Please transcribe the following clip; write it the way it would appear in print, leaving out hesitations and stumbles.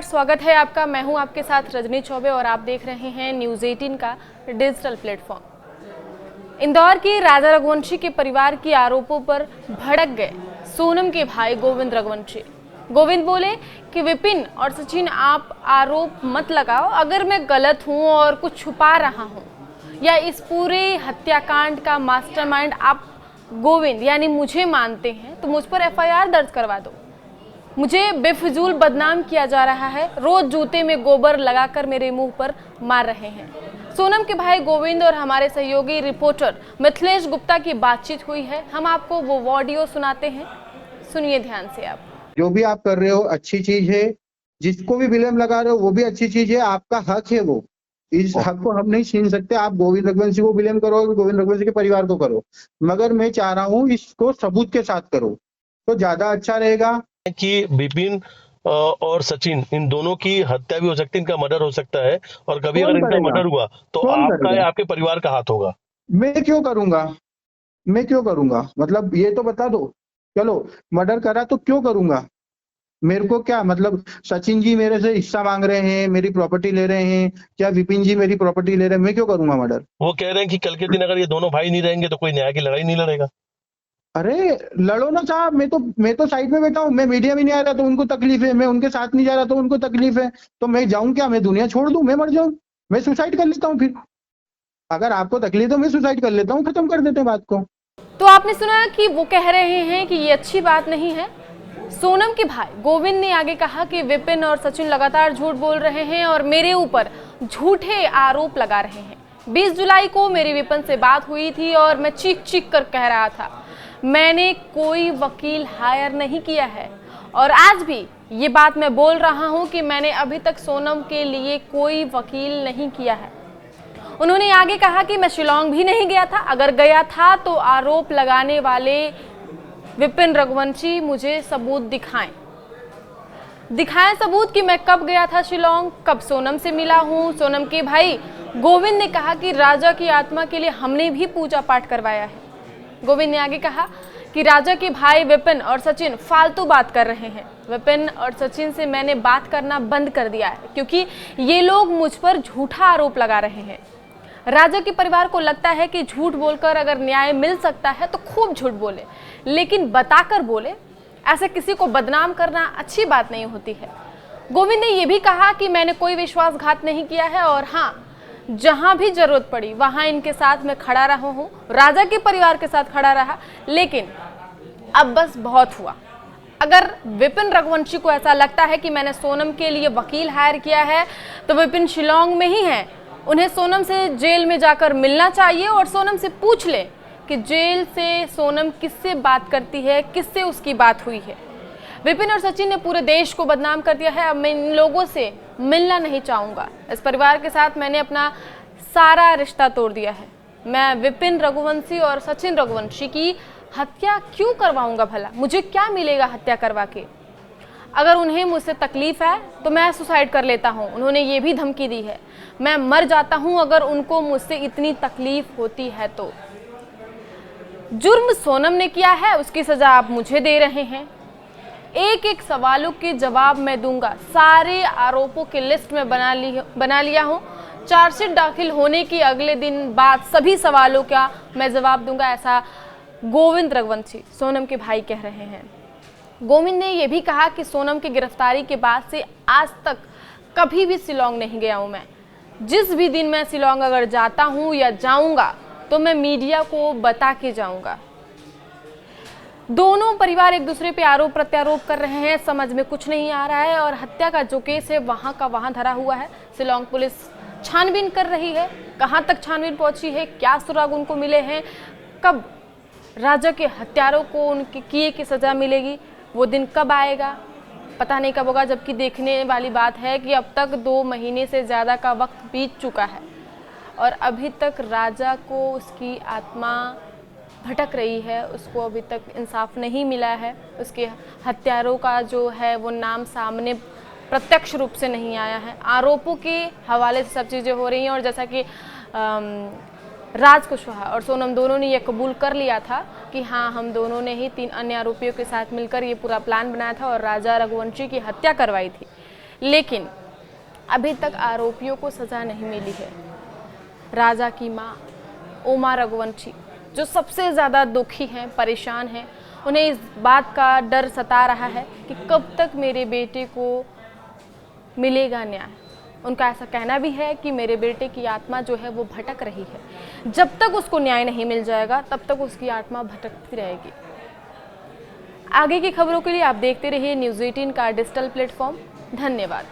स्वागत है आपका। मैं हूं आपके साथ रजनी चौबे और आप देख रहे हैं न्यूज़ 18 का डिजिटल प्लेटफॉर्म। इंदौर के राजा रघुवंशी के परिवार के आरोपों पर भड़क गए सोनम के भाई गोविंद रघुवंशी। गोविंद बोले कि विपिन और सचिन आप आरोप मत लगाओ, अगर मैं गलत हूं और कुछ छुपा रहा हूं या इस पूरे हत्याकांड का मास्टरमाइंड आप गोविंद यानी मुझे मानते हैं तो मुझ पर एफआईआर दर्ज करवा दो। मुझे बेफिजूल बदनाम किया जा रहा है, रोज जूते में गोबर लगाकर मेरे मुंह पर मार रहे हैं। सोनम के भाई गोविंद और हमारे सहयोगी रिपोर्टर मिथिलेश गुप्ता की बातचीत हुई है। हम आपको वो ऑडियो सुनाते हैं, सुनिए ध्यान से। आप जो भी आप कर रहे हो अच्छी चीज है, जिसको भी ब्लेम लगा रहे हो वो भी अच्छी चीज है, आपका हक है वो। इस हक को हम नहीं छीन सकते। आप गोविंद रघुवंशी को ब्लेम करो, गोविंद रघुवंशी के परिवार को करो, मगर मैं चाह रहा हूँ इसको सबूत के साथ करो तो ज्यादा अच्छा रहेगा। कि विपिन और सचिन इन दोनों की हत्या भी हो सकती है, इनका मर्डर हो सकता है, और कभी अगर इनका मर्डर हुआ तो कौन आपका करेगा? या आपके परिवार का हाथ होगा। मैं क्यों करूंगा? मैं क्यों करूंगा? मतलब ये तो बता दो। चलो मर्डर करा तो क्यों करूंगा? मेरे को क्या मतलब? सचिन जी मेरे से हिस्सा मांग रहे हैं, मेरी प्रॉपर्टी ले रहे हैं, क्या विपिन जी मेरी प्रॉपर्टी ले रहे हैं? मैं क्यों करूंगा मर्डर? वो कह रहे हैं कि कल के दिन अगर ये दोनों भाई नहीं रहेंगे तो कोई न्याय की लड़ाई नहीं लड़ेगा। अरे लड़ो ना साहब, मैं तो साइड में बैठा हूँ, मैं मीडिया में नहीं आ रहा तो उनको तकलीफ है, मैं उनके साथ नहीं जा रहा तो उनको तकलीफ है, तो मैं जाऊं क्या? मैं दुनिया छोड़ दूं? मैं मर जाऊं? मैं सुसाइड कर लेता हूँ फिर। अगर आपको तकलीफ है मैं सुसाइड कर लेता हूँ, खत्म कर देते हैं बात को। तो आपने सुना कि वो कह रहे हैं कि ये अच्छी बात नहीं है। सोनम के भाई गोविंद ने आगे कहा कि विपिन और सचिन लगातार झूठ बोल रहे हैं और मेरे ऊपर झूठे आरोप लगा रहे हैं। 20 जुलाई को मेरी विपिन से बात हुई थी और मैं चीख चीख कर कह रहा था मैंने कोई वकील हायर नहीं किया है, और आज भी ये बात मैं बोल रहा हूं कि मैंने अभी तक सोनम के लिए कोई वकील नहीं किया है। उन्होंने आगे कहा कि मैं शिलोंग भी नहीं गया था, अगर गया था तो आरोप लगाने वाले विपिन रघुवंशी मुझे सबूत दिखाएं सबूत कि मैं कब गया था शिलोंग, कब सोनम से मिला हूं। सोनम के भाई गोविंद ने कहा कि राजा की आत्मा के लिए हमने भी पूजा पाठ करवाया है। गोविंद ने आगे कहा कि राजा के भाई विपिन और सचिन फालतू बात कर रहे हैं। विपिन और सचिन से मैंने बात करना बंद कर दिया है क्योंकि ये लोग मुझ पर झूठा आरोप लगा रहे हैं। राजा के परिवार को लगता है कि झूठ बोलकर अगर न्याय मिल सकता है तो खूब झूठ बोले, लेकिन बताकर बोले। ऐसे किसी को बदनाम करना अच्छी बात नहीं होती है। गोविंद ने यह भी कहा कि मैंने कोई विश्वासघात नहीं किया है और हाँ, जहां भी जरूरत पड़ी वहां इनके साथ मैं खड़ा रहा हूं, राजा के परिवार के साथ खड़ा रहा, लेकिन अब बस बहुत हुआ। अगर विपिन रघुवंशी को ऐसा लगता है कि मैंने सोनम के लिए वकील हायर किया है तो विपिन शिलोंग में ही है। उन्हें सोनम से जेल में जाकर मिलना चाहिए और सोनम से पूछ ले कि जेल से सोनम किससे बात करती है, किससे उसकी बात हुई है। विपिन और सचिन ने पूरे देश को बदनाम कर दिया है। अब मैं इन लोगों से मिलना नहीं चाहूँगा। इस परिवार के साथ मैंने अपना सारा रिश्ता तोड़ दिया है। मैं विपिन रघुवंशी और सचिन रघुवंशी की हत्या क्यों करवाऊंगा? भला मुझे क्या मिलेगा हत्या करवा के? अगर उन्हें मुझसे तकलीफ है तो मैं सुसाइड कर लेता हूँ। उन्होंने ये भी धमकी दी है, मैं मर जाता हूँ अगर उनको मुझसे इतनी तकलीफ होती है तो। जुर्म सोनम ने किया है, उसकी सजा आप मुझे दे रहे हैं। एक एक सवालों के जवाब मैं दूंगा। सारे आरोपों की लिस्ट में बना लिया हूं। चार्जशीट दाखिल होने की अगले दिन बाद सभी सवालों का मैं जवाब दूंगा, ऐसा गोविंद रघुवंशी सोनम के भाई कह रहे हैं। गोविंद ने यह भी कहा कि सोनम की गिरफ्तारी के बाद से आज तक कभी भी शिलोंग नहीं गया हूं मैं। जिस भी दिन मैं शिलोंग अगर जाता हूं या जाऊंगा तो मैं मीडिया को बता के जाऊंगा। दोनों परिवार एक दूसरे पे आरोप प्रत्यारोप कर रहे हैं, समझ में कुछ नहीं आ रहा है और हत्या का जो केस है वहां का वहां धरा हुआ है। शिलोंग पुलिस छानबीन कर रही है, कहां तक छानबीन पहुंची है, क्या सुराग उनको मिले हैं, कब राजा के हत्यारों को उनके किए की सजा मिलेगी, वो दिन कब आएगा पता नहीं कब होगा। जबकि देखने वाली बात है कि अब तक 2 महीने से ज़्यादा का वक्त बीत चुका है और अभी तक राजा को उसकी आत्मा भटक रही है, उसको अभी तक इंसाफ नहीं मिला है। उसके हत्यारों का जो है वो नाम सामने प्रत्यक्ष रूप से नहीं आया है। आरोपों के हवाले से सब चीज़ें हो रही हैं और जैसा कि राज कुशवाहा और सोनम दोनों ने ये कबूल कर लिया था कि हाँ, हम दोनों ने ही 3 अन्य आरोपियों के साथ मिलकर ये पूरा प्लान बनाया था और राजा रघुवंशी की हत्या करवाई थी। लेकिन अभी तक आरोपियों को सजा नहीं मिली है। राजा की मां उमा रघुवंशी जो सबसे ज़्यादा दुखी हैं, परेशान हैं, उन्हें इस बात का डर सता रहा है कि कब तक मेरे बेटे को मिलेगा न्याय। उनका ऐसा कहना भी है कि मेरे बेटे की आत्मा जो है वो भटक रही है, जब तक उसको न्याय नहीं मिल जाएगा तब तक उसकी आत्मा भटकती रहेगी। आगे की खबरों के लिए आप देखते रहिए न्यूज़ 18 का डिजिटल प्लेटफॉर्म। धन्यवाद।